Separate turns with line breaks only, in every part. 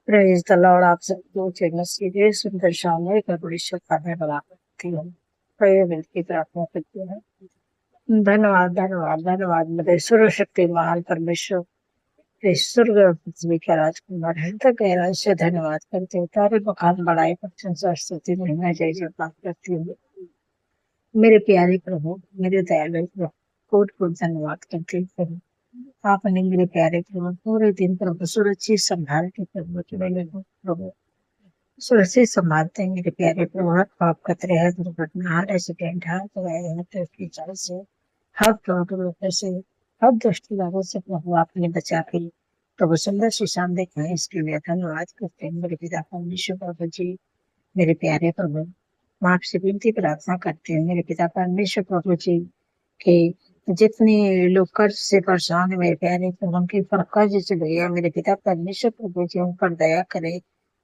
Praise the Lord. आप सबको मसीह सुंदर शाम में परमेश्वर का धन्यवाद करती हूँ। प्रेय मिलकर प्रार्थना करती हूँ। धन्यवाद धन्यवाद धन्यवाद मेरे सर्वशक्ति महान परमेश्वर, स्वर्ग और पृथ्वी के राजकुमार हृदय गहराई से धन्यवाद करते हुए तारे बखान बढ़ाई प्रशंसा स्तुति महिमा जय जयकार करती हूँ। मेरे प्यारे प्रभु, मेरे दयालु प्रभु, कोट कोट धन्यवाद करते हूँ। आपने मेरे प्यारे प्रभु पूरे दिन प्रभु सुरक्षित संभाल के प्रभु सुरक्षित संभालते हैं मेरे प्यारे प्रभु। आप खतरे है दुर्घटना हर एक्सीडेंट हर की चाल से हर प्रभु से हर दुष्ट लोगों से प्रभु आपने बचा के प्रभु सुंदर सुशांत देखा है, इसके लिए धन्यवाद करते हैं मेरे पिता परमेश्वर प्रभु जी। मेरे प्यारे प्रभु, मैं आपसे विनती प्रार्थना करती हूँ मेरे पिता परमेश्वर प्रभु जी के जितने लोग कर्ज से परेशान है मेरे प्यारे प्रभु, उनके ऊपर कर्ज से भैया मेरे पिता परमेश्वर प्रभु जी उन पर दया करे।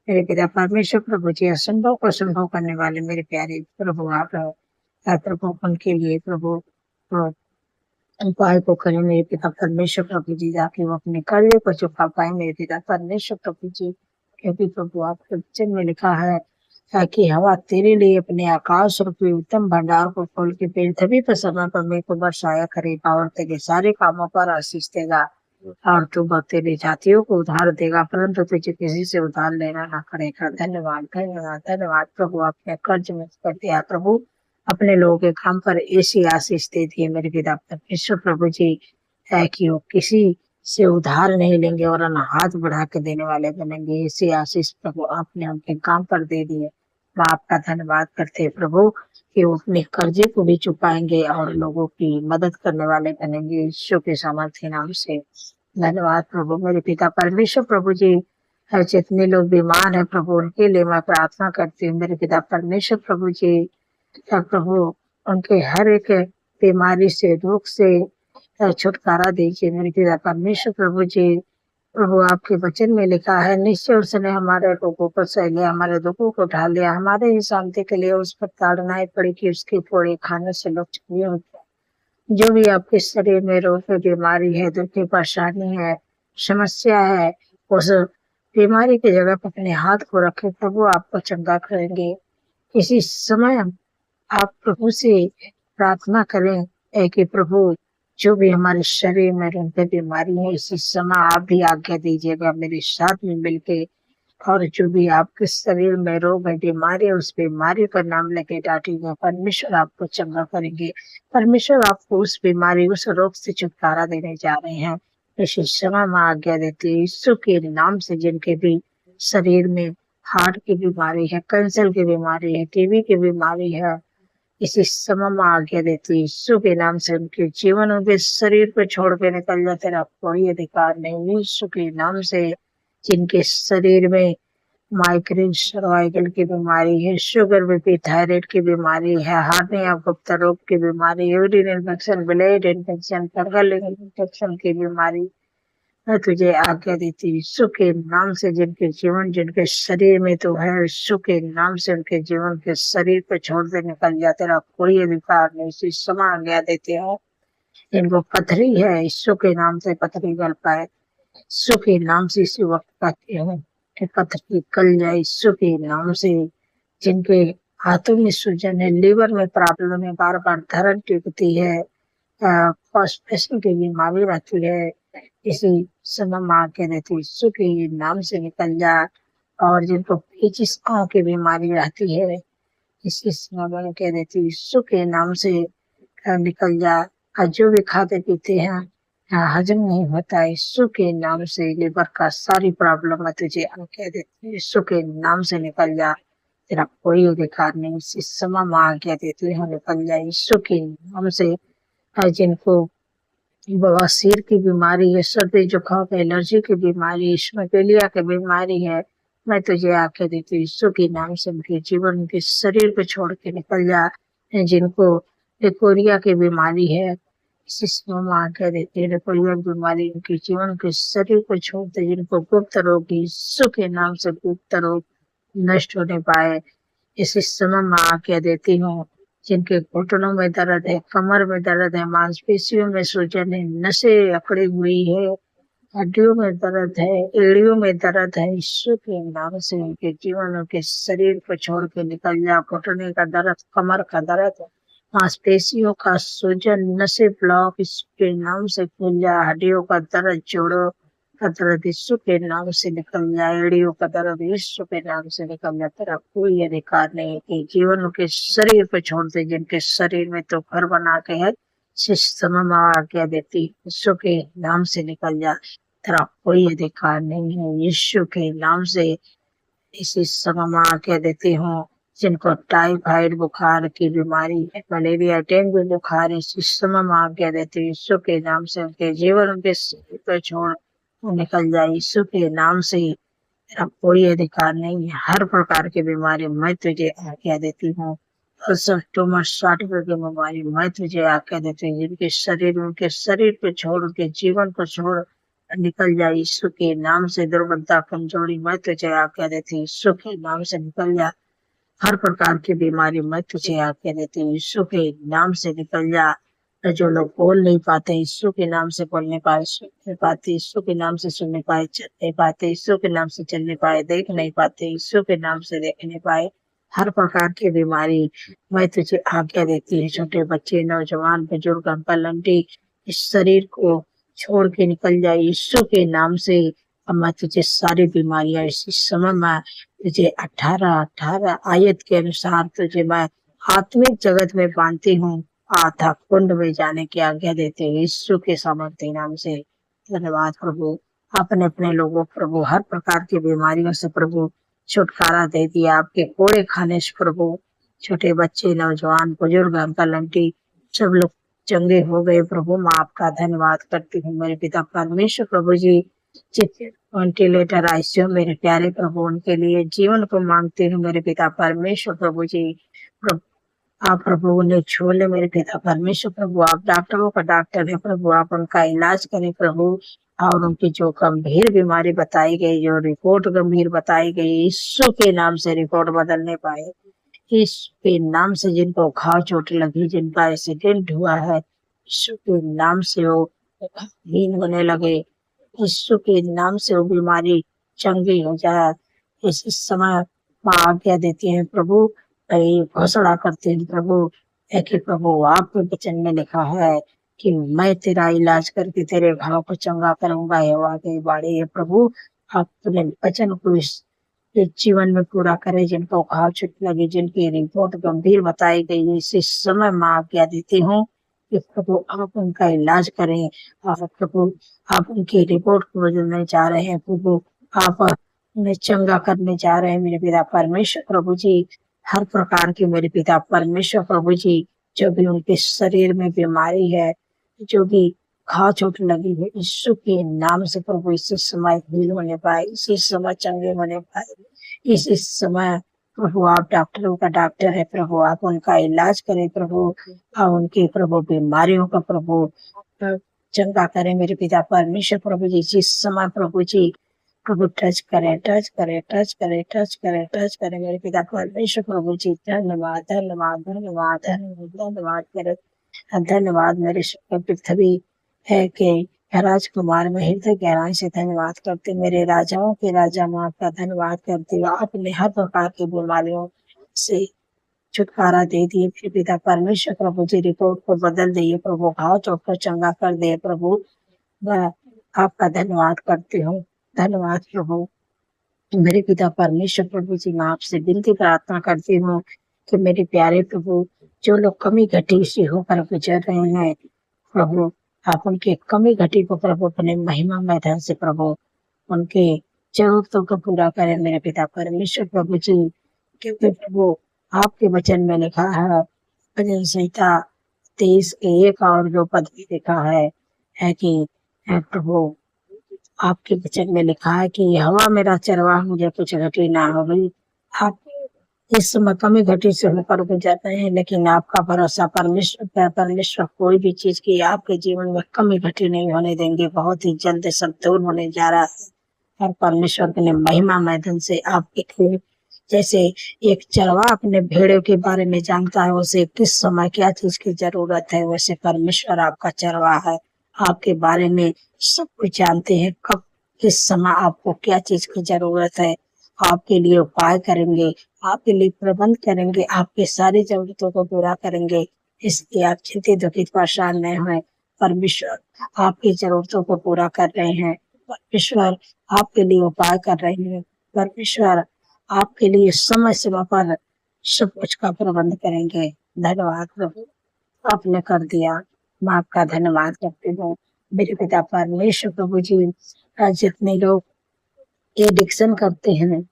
मेरे पिता परमेश्वर प्रभु जी असंभव को संभव करने वाले मेरे प्यारे प्रभु आप प्रभु उनके लिए प्रभु उपाय को करें मेरे पिता परमेश्वर प्रभु जी, जाके वो अपने कर्ज को चुका पाए मेरे पिता परमेश्वर प्रभु जी। क्योंकि प्रभु आपके वचन में लिखा है कि हवा तेरे लिए अपने आकाश रूपी उत्तम भंडार को खोल के पेड़ तभी पर समय पर मेरे को बरसाया करेगा और तेरे सारे कामों पर आशीष देगा और तू तेरे जातियों को उधार देगा, परंतु तुझे किसी से उधार लेना ना पड़ेगा। धन्यवाद धन्यवाद धन्यवाद प्रभु, आपने कर्ज में कर दिया प्रभु, अपने लोगों के काम पर ऐसी आशीष दे दिए मेरे पिता परमेश्वर प्रभु जी है कि वो किसी से उधार नहीं लेंगे और न हाथ बढ़ा के देने वाले बनेंगे। ऐसी आशीष प्रभु आपने उनके काम पर दे दी है। मैं आपका धन्यवाद करते हैं प्रभु कि वो अपने कर्जे को भी चुकाएंगे और लोगों की मदद करने वाले बनेंगे यीशु के सामर्थ्य नाम से। धन्यवाद प्रभु मेरे पिता परमेश्वर प्रभु जी। जितने लोग बीमार हैं प्रभु उनके लिए मैं प्रार्थना करती हूँ मेरे पिता परमेश्वर प्रभु जी। प्रभु उनके हर एक बीमारी से रोग से छुटकारा दीजिए मेरे पिता परमेश्वर प्रभु जी। प्रभु आपके वचन में लिखा है निश्चय उसने हमारे रोगों को सह लिया, हमारे दुखों को उठा लिया, हमारे ही शांति के लिए उस पर ताड़नाएं पड़ी कि उसकी फोड़ी खाने से लोग छुए होते। जो भी आपके शरीर में रोग है, बीमारी है, दुख की परेशानी है, समस्या है, उस बीमारी की जगह पर अपने हाथ को रखे प्रभु आपको चंगा करेंगे। इसी समय आप प्रभु से प्रार्थना करें कि प्रभु जो भी हमारे शरीर में उनपे बीमारी है इसी समय आप भी आज्ञा दीजिएगा मेरे साथ में मिलके, और जो भी आपके शरीर में रोग है, बीमारी है, उस बीमारी पर नाम लेके डांटेंगे, परमेश्वर आपको चंगा करेंगे। परमेश्वर आपको उस बीमारी उस रोग से छुटकारा देने जा रहे हैं। इसी समय में आज्ञा देती है यीशु के नाम से जिनके भी शरीर में हार्ट की बीमारी है, कैंसर की बीमारी है, टीबी की बीमारी है, इसी समय में आज्ञा देती है यीशु के नाम से उनके जीवन उनके शरीर पे छोड़ के निकल जाते, तेरा कोई अधिकार नहीं। यीशु के नाम से जिनके शरीर में माइग्रेन सर्वाइकल की बीमारी है, शुगर बीपी थायराइड की बीमारी है, हार्निया गुप्ता रोग की बीमारी, urine infection, blood infection, fungal infection की बीमारी, मैं तुझे आज्ञा देती यीशु के नाम से जिनके जीवन जिनके शरीर में तो है यीशु के नाम से उनके जीवन के शरीर पे छोड़ दे निकल जाते, तेरा कोई अधिकार नहीं। इसी समय आज्ञा देते हो जिनको पथरी है यीशु के नाम से पथरी गल पाए, यीशु के नाम से इसी वक्त कहती हूँ कि पथरी गल जाए यीशु के नाम से। जिनके हाथों में सूजन है, लीवर में प्रॉब्लम है, बार बार धरण टूटती है, कॉन्स्टिपेशन की बीमारी रहती है, इसी समय माँ के रहती यीशु के नाम से निकल जा। और जिनको पेचिस की बीमारी रहती है इसी समय माँ के रहती यीशु के नाम से निकल जा। जो भी खाते पीते हैं हजम नहीं होता, यीशु के नाम से लिवर का सारी प्रॉब्लम है तुझे आज्ञा देती यीशु के नाम से निकल जा, तेरा कोई अधिकार नहीं। इसी समय माँ आज्ञा देती है निकल जा यीशु के नाम से। जिनको बवासीर की बीमारी है, सर्दी जुकाम एलर्जी की बीमारी, स्मोपेलिया की बीमारी है, मैं तुझे आज्ञा देती हूँ यीशु के नाम से उनके जीवन उनके शरीर को छोड़ के निकल जा। जिनको लिकोरिया की बीमारी है इसी समय आज्ञा देती है लिकोरिया की बीमारी उनके जीवन के शरीर को छोड़ते, जिनको गुप्त रोग यीशु के नाम से गुप्त रोग नष्ट होने पाए इसी समय मैं आज्ञा देती हूँ। जिनके घुटनों में दर्द है, कमर में दर्द है, मांसपेशियों में सूजन है, नसें अकड़ी हुई है, हड्डियों में दर्द है, एड़ियों में दर्द है, यीशु के नाम से उनके जीवन, उनके शरीर को छोड़ के निकल जा। घुटने का दर्द, कमर का दर्द, मांसपेशियों का सूजन, नसें ब्लॉक, यीशु के नाम से खुल जा। हड्डियों का दर्द, जोड़ों का दर्द, यीशु के नाम से निकल जा। एड़ियों का दर्द, यीशु के नाम से निकल जा। तेरा कोई अधिकार नहीं है कि जीवन के शरीर पे छोड़ दे, जिनके शरीर में तो घर बना के है। इस समय में आज्ञा देती, यीशु के नाम से निकल जा। तेरा कोई अधिकार नहीं है, यीशु के नाम से इसी समय में आज्ञा देती हूँ। जिनको टाइफाइड बुखार की बीमारी है, मलेरिया, डेंगू बुखार है, इस समय में आज्ञा देती हूँ। यीशु के नाम से उनके जीवन, उनके शरीर पर छोड़ वो निकल जाए। यीशु के नाम से तेरा कोई अधिकार नहीं है। हर प्रकार की बीमारी मैं तुझे आज्ञा देती हूँ। ट्यूमर, शार्टवेयर की बीमारी मैं तुझे आज्ञा देती हूँ। जिनके शरीर, उनके शरीर पे छोड़, उनके जीवन को छोड़ निकल जाए। यीशु के नाम से दुर्बलता, कमजोरी मैं तुझे आज्ञा देती हूँ। यीशु के नाम से निकल जा। हर प्रकार की बीमारी मैं तुझे आज्ञा देती हूँ। यीशु के नाम से निकल जा। जो लोग बोल नहीं पाते, यीशु के नाम से बोलने पाए, सुन नहीं पाते, यीशु के नाम से सुनने पाए, चल नहीं पाते, यीशु के नाम से चलने पाए, देख नहीं पाते, यीशु के नाम से देख नहीं पाए। हर प्रकार की बीमारी मैं तुझे आज्ञा देती हूँ। छोटे बच्चे, नौजवान, बुजुर्ग, अंकल, आंटी, इस शरीर को छोड़ के निकल जाए यीशु के नाम से। अब मैं तुझे सारी बीमारियां इसी समय में तुझे 18 आयत के अनुसार तुझे मैं आत्मिक जगत में बांधती हूँ। आधा कुंड में जाने की आज्ञा देते हैं यीशु के सामर्थ्य नाम से। धन्यवाद प्रभु। आपने अपने लोगों प्रभु हर प्रकार की बीमारियों से प्रभु छुटकारा दे दिया। आपके कोड़े खाने से प्रभु छोटे बच्चे, नौजवान, बुजुर्ग, अंकल, आंटी सब लोग चंगे हो गए प्रभु। मैं आपका धन्यवाद करती हूँ मेरे पिता परमेश्वर प्रभु जी। वेंटिलेटर, आईसीयू मेरे प्यारे प्रभु, उनके लिए जीवन को मांगते हूँ मेरे पिता परमेश्वर प्रभु जी। प्रभु आप प्रभु उन्हें छू ले मेरे पिता परमेश्वर प्रभु। आप डॉक्टरों का डॉक्टर है प्रभु, आप उनका इलाज करें प्रभु। और उनकी जो गंभीर बीमारी बताई गई, जो रिपोर्ट गंभीर बताई गई, यीशु के नाम से रिपोर्ट बदलने पाए। यीशु के नाम से जिनको घाव चोट लगी, जिनका एक्सीडेंट हुआ है, यीशु के नाम से वो हीन होने लगे। यीशु के नाम से वो बीमारी चंगी हो जाए। इस समय आज्ञा देती है प्रभु, घोषणा करते हैं प्रभु है कि प्रभु आपके वचन में लिखा है कि मैं तेरा इलाज करके तेरे घाव को चंगा करूंगा। यहोवा की बाड़ी है प्रभु, आप अपने वचन को इस जीवन में पूरा करे। जिनको घाव चोट लगी, जिनकी रिपोर्ट गंभीर बताई गई, इसी समय मैं आज्ञा देती हूँ कि प्रभु आप उनका इलाज करें। और प्रभु आप उनकी रिपोर्ट को बदलने जा रहे हैं प्रभु, आप उन्हें चंगा करने जा रहे हैं मेरे पिता परमेश्वर प्रभु जी। हर प्रकार की मेरे पिता परमेश्वर प्रभु जी, जो भी उनके शरीर में बीमारी है, जो भी घाव चोट लगी है, यीशु के नाम से प्रभु इसी समय हील होने पाए, इसी समय चंगे होने पाए। इसी समय प्रभु आप डॉक्टरों का डॉक्टर है प्रभु, आप उनका इलाज करें प्रभु। और उनकी प्रभु बीमारियों का प्रभु चंगा करें मेरे पिता परमेश्वर प्रभु जी। जिस समय प्रभु जी प्रभु टच करे, टच करे, टच करे, टच करे, टच करे मेरे पिता परमेश्वर प्रभु जी। धन्यवाद, धन्यवाद, धन्यवाद, धन्यवाद, धन्यवाद मेरे धन्यवाद मेरे पृथ्वी है कि राजकुमार में हृदय गहराई से धन्यवाद करते, मेरे राजाओं के राजा माँ आपका धन्यवाद करती हूँ। आपने हर प्रकार की बीमारियों से छुटकारा दे दिए मेरे पिता परमेश्वर प्रभु जी। रिपोर्ट को बदल दिए प्रभु, घाव चोट को चंगा कर दिए प्रभु। मैं आपका धन्यवाद करती हूँ। धन्यवाद प्रभु मेरे पिता परमेश्वर प्रभु जी। मैं आपसे विनती प्रार्थना करती हूँ कि मेरे प्यारे प्रभु, जो लोग कमी घटी से होकर गुजर रहे हैं प्रभु, आप उनके कमी घटी को प्रभु अपने महिमा मैदान से प्रभु उनके जरूरतों को पूरा करें मेरे पिता परमेश्वर प्रभु जी। क्योंकि प्रभु आपके वचन में लिखा है, भजन संहिता 23:1 और जो पद भी लिखा है कि प्रभु आपके वचन में लिखा है कि हवा मेरा चरवाह, मुझे कुछ घटी ना हो गई। आप इस समय कमी घटी से होकर गुजर रहे हैं, लेकिन आपका भरोसा परमेश्वर पर, परमेश्वर कोई भी चीज की आपके जीवन में कमी घटी नहीं होने देंगे। बहुत ही जल्द सब दूर होने जा रहा है। और परमेश्वर के महिमा मैदान से आपके जैसे एक चरवाहा अपने भेड़ों के बारे में जानता है, उसे किस समय क्या चीज की जरूरत है, वैसे परमेश्वर आपका चरवाहा है। आपके बारे में सब कुछ जानते हैं। कब किस समय आपको क्या चीज की जरूरत है, आपके लिए उपाय करेंगे, आपके लिए प्रबंध करेंगे, आपकी सारी जरूरतों को पूरा करेंगे। इसलिए आप चिंतित दुखित परेशान न हों। परमेश्वर आपकी जरूरतों को पूरा कर रहे हैं। परमेश्वर आपके लिए उपाय कर रहे हैं। परमेश्वर आपके लिए समय समय पर सब कुछ का प्रबंध करेंगे। धन्यवाद प्रभु, आपने कर दिया। मैं आपका धन्यवाद करती हूँ मेरे पिता परमेश्वर। प्रभु जी, जितने लोग एडिक्शन करते हैं,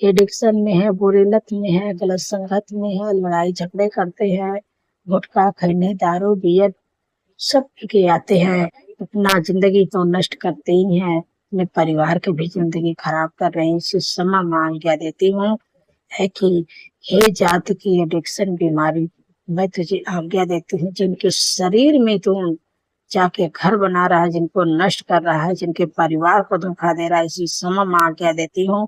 एडिक्शन में है, बुरी लत में है, गलत संगत में है, लड़ाई झगड़े करते हैं, गुटखा खैनी दारू बियर सब के आते हैं, अपना जिंदगी तो नष्ट करते ही हैं, अपने परिवार की भी जिंदगी खराब कर रहे हैं। इसी समय मैं आज्ञा देती हूँ है कि हे जात की एडिक्शन बीमारी, मैं तुझे आज्ञा देती हूँ जिनके शरीर में तुम जाके घर बना रहा है, जिनको नष्ट कर रहा है, जिनके परिवार को धोखा दे रहा है, इसी समय मैं आज्ञा देती हूँ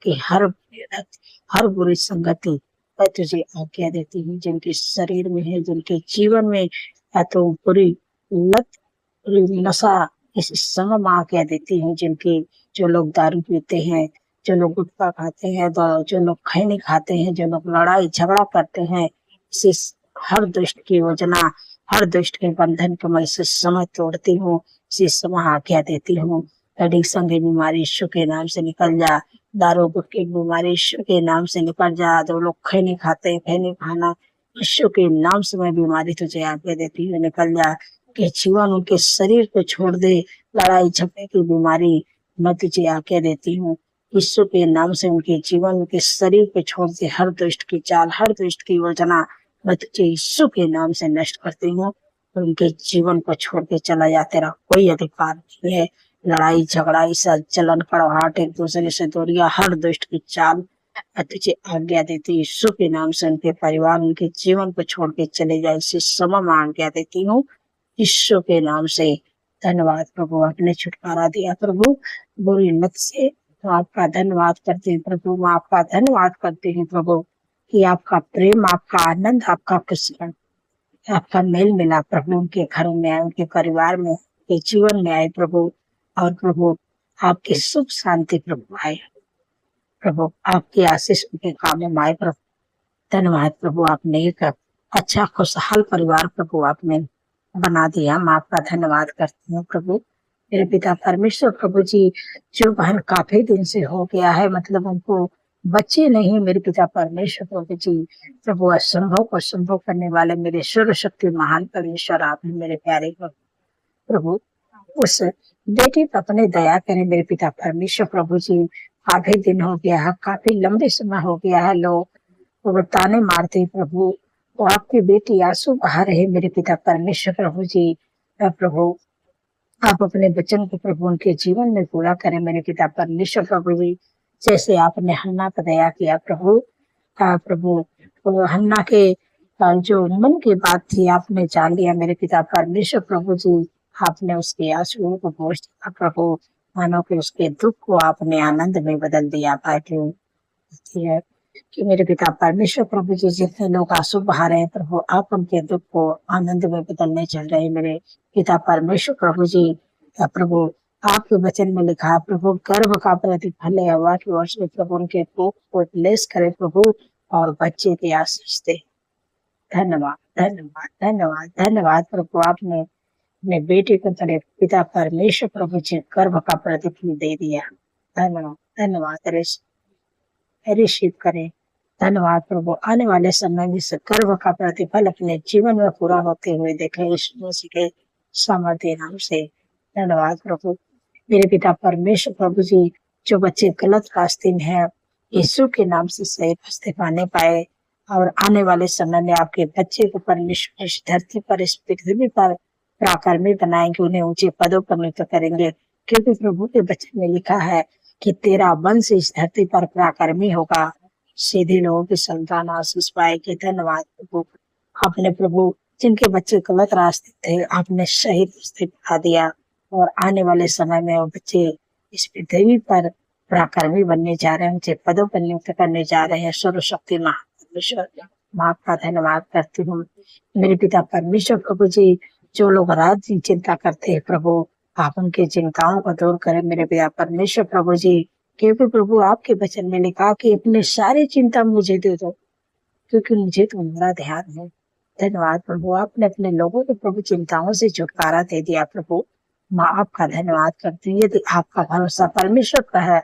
कि हर बुरी संगति मैं तुझे आज्ञा देती हूँ जिनके शरीर में है, जिनके जीवन में या तो बुरी लत, बुरी नशा, इस समय मैं आज्ञा देती हूँ जिनकी, जो लोग दारू पीते हैं, जो लोग गुटखा खाते हैं, जो लोग खैनी खाते हैं, जो लोग लड़ाई झगड़ा करते हैं, इसे हर दुष्ट की योजना, हर दुष्ट के बंधन को मैं इस समय तोड़ती हूँ, इसी समय आज्ञा देती हूँ। एडिक्शन की बीमारी यीशु के नाम से निकल जा। दारू गुटखे की बीमारी यीशु के नाम से निकल जा। जो लोग खैनी खाते हैं, खैनी खाना, यीशु के नाम से मैं बीमारी तुझे आज्ञा देती हूँ, निकल जा। के जीवन उनके शरीर को छोड़ दे। लड़ाई झगड़े की बीमारी मैं तुझे आज्ञा देती हूँ, यीशु के नाम से उनके जीवन, उनके शरीर पे छोड़ दे। हर दुष्ट की चाल, हर दुष्ट की योजना मैं तुझे यीशु के नाम से नष्ट करती हूँ। उनके जीवन को छोड़ के चला जा, तेरा कोई अधिकार नहीं है। लड़ाई झगड़ा, ईसा चलन कड़वाहट, एक दूसरे से दूरिया, हर दुष्ट की चाल मैं तुझे आज्ञा देती हूँ, यीशु के नाम से उनके परिवार, उनके जीवन को छोड़ के चले जाए, इसी समय मैं आज्ञा देती हूँ यीशु के नाम से। धन्यवाद प्रभु, आपने छुटकारा दिया प्रभु बुरी लत से। तो आपका धन्यवाद करते हैं प्रभु, मैं आपका धन्यवाद करती हूँ प्रभु कि आपका प्रेम, आपका आनंद, आपका कुशल, आपका मेल मिला प्रभु उनके घरों में आए, उनके परिवार में, उनके जीवन में आए प्रभु। और प्रभु आपकी सुख शांति प्रभु आए, प्रभु आपकी आशीष उनके कामों में आए प्रभु। धन्यवाद प्रभु, आपने एक अच्छा खुशहाल परिवार प्रभु आपने बना दिया। मैं आपका धन्यवाद करती हूँ प्रभु। मेरे पिता परमेश्वर प्रभु जी, जो बहन काफी दिन से हो गया है, मतलब उनको बच्चे नहीं, मेरे पिता परमेश्वर प्रभु जी, प्रभु असंभव को संभव करने वाले मेरे सर्वशक्ति महान परमेश्वर आप हैं मेरे प्यारे प्रभु। उस बेटी पर अपने दया करें मेरे पिता परमेश्वर प्रभु जी। काफी दिन हो गया है, काफी लंबे समय हो गया है, लोग वो ताने मारते प्रभु, वो आपकी बेटी आंसू बहा रहे मेरे पिता परमेश्वर प्रभु जी। प्रभु आप अपने वचन को प्रभु उनके जीवन में पूरा करें मेरे पिता परमेश्वर प्रभु जी। जैसे आपने हन्ना पर दया किया प्रभु, प्रभु हन्ना के जो मन की बात थी आपने जान लिया मेरे पिता परमेश्वर प्रभु जी। आपने उसके आंसुओं को पोंछ दिया प्रभु, मानो कि उसके दुख को आपने आनंद में बदल दिया पाए है कि मेरे पिता परमेश्वर प्रभु जी, जितने लोग आंसू बहा रहे हैं प्रभु, आप उनके दुख को आनंद में बदलने चल रहे हैं मेरे पिता परमेश्वर प्रभु जी। प्रभु आपके वचन में लिखा प्रभु, गर्भ का प्रतिफल है हवा की ओर से, प्रभु उनके कोख को लेस करे प्रभु और बच्चे की आशीष दे। धन्यवाद धन्यवाद धन्यवाद धन्यवाद प्रभु, आपने अपने बेटे को तेरे पिता परमेश्वर प्रभु जी गर्भ का प्रतिफल दे दिया। धन्यवाद धन्यवाद, रिसीव करें। धन्यवाद प्रभु, आने वाले समय में इस गर्व का प्रतिफल अपने जीवन में पूरा होते हुए देखें यीशु मसीह के सामर्थ्य नाम से। धन्यवाद प्रभु, मेरे पिता परमेश्वर प्रभु जी, जो बच्चे गलत रास्ते में है, यीशु के नाम से सही रास्ते पाने पाए, और आने वाले समय में आपके बच्चे को परमेश्वर इस धरती पर, इस पृथ्वी पर पराक्रमी बनाएंगे, उन्हें ऊंचे पदों पर नियुक्त करेंगे, क्योंकि प्रभु के वचन में लिखा है कि तेरा वंश इस धरती पर पराक्रमी होगा, सीधे लोगों की संतान आशीष पाएगी। धन्यवाद प्रभु, आपने प्रभु जिनके बच्चे गलत रास्ते थे आपने सही रास्ते बता दिया, और आने वाले समय में वो बच्चे इस पृथ्वी पर पराक्रमी बनने जा रहे हैं, ऊंचे पदों पर नियुक्त करने जा रहे हैं। सर्वशक्ति परमेश्वर, मैं आपका धन्यवाद करती हूँ मेरे पिता परमेश्वर प्रभु जी। जो लोग रात दिन चिंता करते हैं प्रभु, आप उनकी चिंताओं को दूर करें मेरे पिता परमेश्वर प्रभु जी। क्योंकि प्रभु आपके वचन में लिखा कि अपने सारी चिंता मुझे दे दो, क्योंकि मुझे तुम्हारा ध्यान है। धन्यवाद प्रभु, आपने अपने लोगों को प्रभु चिंताओं से छुटकारा दे दिया प्रभु। माँ आपका धन्यवाद करती हूँ। यदि आपका भरोसा परमेश्वर पर है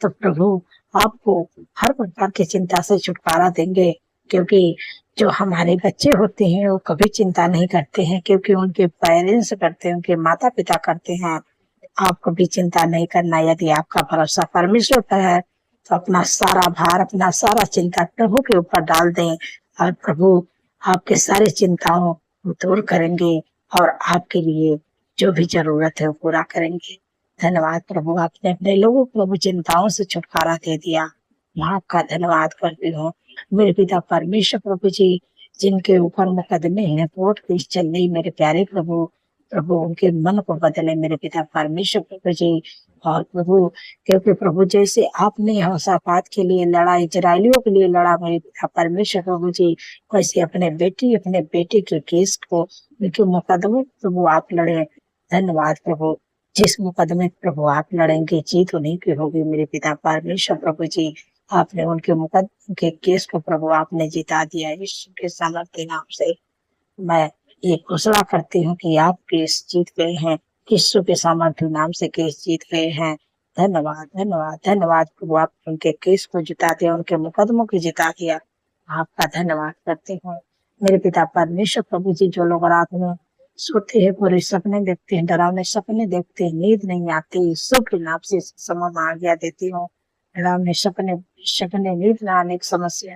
तो प्रभु आपको हर प्रकार की चिंता से छुटकारा देंगे, क्योंकि जो हमारे बच्चे होते हैं वो कभी चिंता नहीं करते हैं, क्योंकि उनके पेरेंट्स करते हैं, उनके माता पिता करते हैं। आपको भी चिंता नहीं करना। यदि आपका भरोसा परमेश्वर पर है तो अपना सारा भार, अपना सारा चिंता प्रभु के ऊपर डाल दें, और प्रभु आपके सारी चिंताओं को दूर करेंगे और आपके लिए जो भी जरूरत है वो पूरा करेंगे। धन्यवाद प्रभु, आपने अपने लोगों को प्रभु चिंताओं से छुटकारा दे दिया। मैं आपका धन्यवाद करती हूँ मेरे पिता परमेश्वर प्रभु जी। जिनके ऊपर मुकदमे हैं, कोर्ट केस चल रही मेरे प्यारे प्रभु, प्रभु उनके मन को बदले मेरे पिता परमेश्वर प्रभु जी। और प्रभु क्योंकि प्रभु जैसे आपने यहोशापात के लिए लड़ा, इजरायलियों के लिए लड़ा मेरे पिता परमेश्वर प्रभु जी, वैसे अपने बेटे के केस को, उनके मुकदमे प्रभु आप लड़े। धन्यवाद प्रभु, जिस मुकदमे प्रभु आप लड़ेंगे जीत उन्हीं की होगी मेरे पिता परमेश्वर प्रभु जी। आपने उनके मुकदमे के केस को प्रभु आपने जिता दिया। यीशु के सामर्थ्य नाम से मैं ये घोषणा करती हूँ कि आप केस जीत गए हैं। यीशु के सामर्थ्य नाम से केस जीत गए हैं। धन्यवाद धन्यवाद धन्यवाद प्रभु, आप उनके केस को जिता दिया, उनके मुकदमों को जिता दिया। आपका धन्यवाद करती हूँ मेरे पिता परमेश्वर प्रभु जी। जो लोग रात में सोते हैं, पूरे सपने देखते हैं, डरावने सपने देखते हैं, नींद नहीं आती, यीशु के नाम से समय में आज्ञा देती हूँ। डरावने सपने सपने नींद न आने की समस्या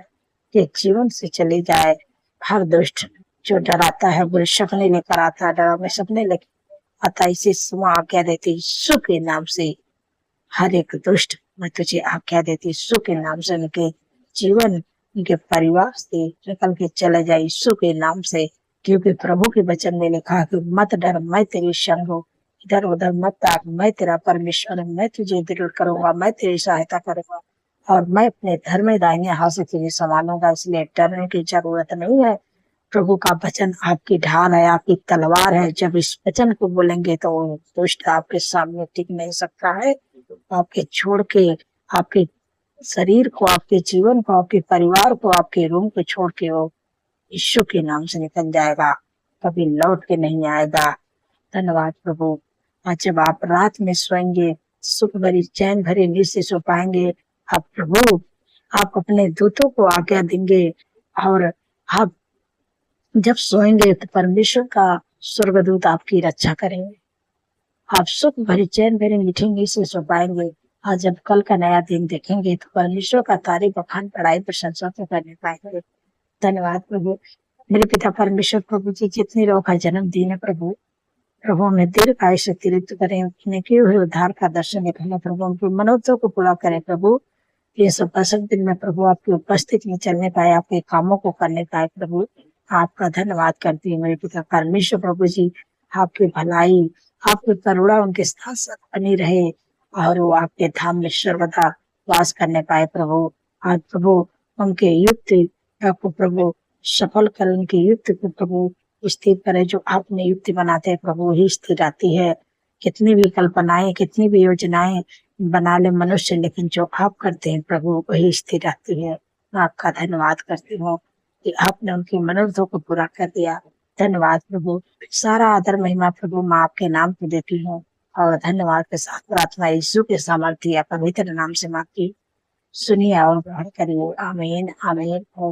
के जीवन से चली जाए। हर दुष्ट जो डराता है, बुरे सपने लेकर आता है, डरावने सपने लेकर आता है, इसे समय आज्ञा देती यीशु के नाम से। हर एक दुष्ट मैं तुझे आज्ञा देती यीशु के नाम से, उनके जीवन, उनके परिवार से निकल के चले जाए यीशु के नाम से। क्योंकि प्रभु के वचन में लिखा है कि मत डर, मैं तेरी संग हूँ, इधर उधर मत ताक, मैं तेरा परमेश्वर हूँ, मैं तुझे दृढ़ करूंगा, मैं तेरी सहायता करूंगा, और मैं अपने धर्म में दाहिने हाथ से तुझे संभालूंगा। इसलिए डरने की जरूरत नहीं है। प्रभु का वचन आपकी ढाल है, आपकी तलवार है। जब इस वचन को बोलेंगे तो दुष्ट आपके सामने टिक नहीं सकता है। आपके छोड़ के, आपके शरीर को, आपके जीवन को, आपके परिवार को, आपके रूम को छोड़ के वो यीशु के नाम से निकल जाएगा, कभी लौट के नहीं आएगा। धन्यवाद प्रभु। आज जब आप रात में सोएंगे, सुख भरी चैन भरी नींद से सो पाएंगे। आप प्रभु, आप अपने दूतों को आज्ञा देंगे, और आप जब सोएंगे तो परमेश्वर का स्वर्गदूत आपकी रक्षा करेंगे। आप सुख भरी चैन भरी मीठी नींद से सो पाएंगे। आज जब कल का नया दिन देखेंगे तो परमेश्वर का तारीफ, बखान, बड़ाई, प्रशंसा तो करने पाएंगे। धन्यवाद प्रभु मेरे पिता परमेश्वर प्रभु जी। जितने लोग का जन्मदिन है प्रभु, प्रभु में दीर्घ आयुष्य अतिरिक्त करें, अपने किए हुए उद्धार का दर्शन दिखाएं प्रभु, उनकी मनोरथों को पूरा करें प्रभु। ये सब 50 दिन में प्रभु आपकी उपस्थिति में चलने पाए, आपके कामों को करने पाए प्रभु। आपका धन्यवाद करती हूँ मेरे पिता परमेश्वर प्रभु जी। आपकी भलाई, आपकी करुणा उनके साथ साथ बनी रहे, और वो आपके धाम में सर्वदा वास करने पाए प्रभु। आज प्रभु उनके युक्ति आपको प्रभु सफल कर, उनकी युक्ति को प्रभु स्थिर करे। जो आपने युक्ति बनाते हैं प्रभु ही स्थिर आती है। कितनी भी कल्पनाएं, कितनी भी योजनाएं बना ले मनुष्य, लेकिन जो आप करते हैं प्रभु वही स्थिर आती है। मैं आपका धन्यवाद करती हूँ कि आपने उनकी मनोरथों को पूरा कर दिया। धन्यवाद प्रभु। सारा आदर महिमा प्रभु मैं आपके नाम को देती हूँ, और धन्यवाद के साथ प्रार्थना यीशु के सामर्थ्य पवित्र नाम से मांगती, सुनिए और ग्रहण करिए। आमीन आमीन और